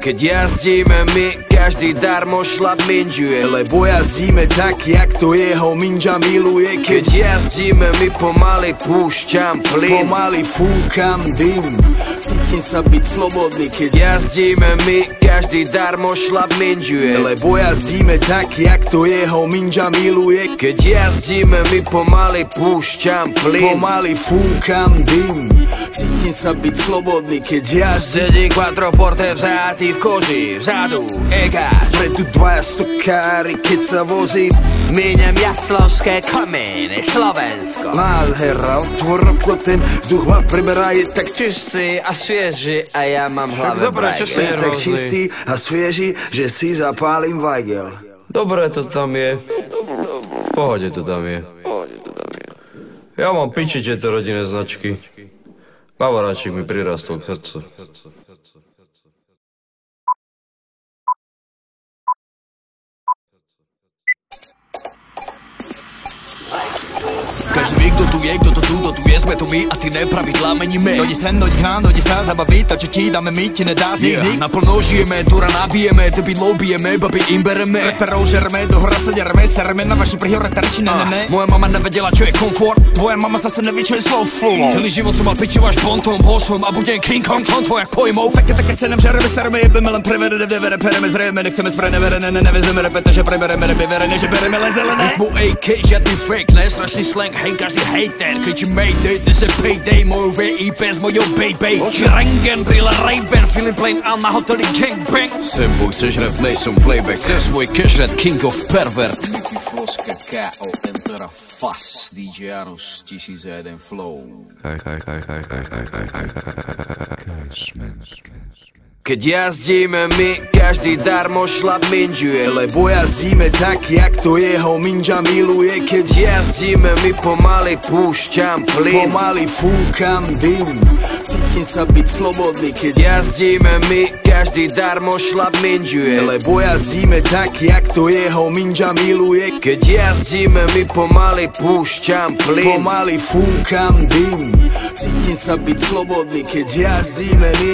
Keď jazdíme my, každý darmo šlap minžuje, lebo jazdíme tak, jak to jeho minža miluje. Keď jazdíme my, pomaly púšťam plyn, pomaly fúkam dym, cítim sa byť slobodný. Keď jazdíme my, každý darmo šlap minžuje, lebo jazdíme tak, jak to jeho minža miluje. Keď jazdíme my, pomaly púšťam plyn, pomaly fúkam dym, cítim sa byť slobodný. Keď jazdím, sedí quattroporte vzatý v koži, vzadu egáč, vpredu dvaja stokári, keď sa vozím. Míňam Jaslovské kamene, Slovensko. Nádhera, otvor okno, ten vzduch ma preberá, je tak čistý a svieži a ja mám hlave brajgel. Je tak čistý a svieži, že si zapálim vajgel. Dobre to tam je. V pohode to tam je. Ja mám piči tieto rodinné značky. Bavoráčik mi prirastol k srdcu. Každý ví, kdo tu je, kdo to tu, kdo tu je, jsme to my a ty nepravidla meníme. Dojdi sem, dojdi k nám, dojdi sám zabavit, to, čo ti dáme my, ti nedá z nich. Naplno žijeme, dura nabijeme, debilou bijeme, babi im bereme. Reperou žereme, do hora se děreme, sereme na vaši prihore tarči, ne. Moje mama nevedela, čo je komfort, tvoje mama zase neví, čo je slow flow. Celý život som mal pičiu až bontom, bosom a budem King Kong, konto jak pojmou. Také se nám žereme, sereme, jebeme, len prevere, devere, pereme, zrejeme, nechceme sprenevere, nevezeme repete, že prebereme, nebevere, že bereme len zelené. Mu AK, žiadny fake, ne, strašný slang, hej, každý hater, kričí mayday, this is payday, moju VIP s mojou baby. Oči rengen, brýle Ray-Ban, feeling plain a na hoteli gangbang. Sem boj, chceš rap, nejsem playback, chceš svoj cash red, king of pervert. Floska K.O. Entera Fas, DJ Janus, 1001 Flow. Keď jazdíme my, každý darmo šlap minžuje, lebo jazdíme tak, jak to jeho minža miluje. Keď jazdíme my, pomaly púšťam plyn, pomaly fúkam dym, cítim sa byť slobodný. Keď jazdíme my, každý darmo šlap minžuje, lebo jazdíme tak, jak to jeho minža miluje. Keď jazdíme my, pomaly púšťam plyn, pomaly fúkam dym, cítim sa byť slobodný. Keď jazdíme my.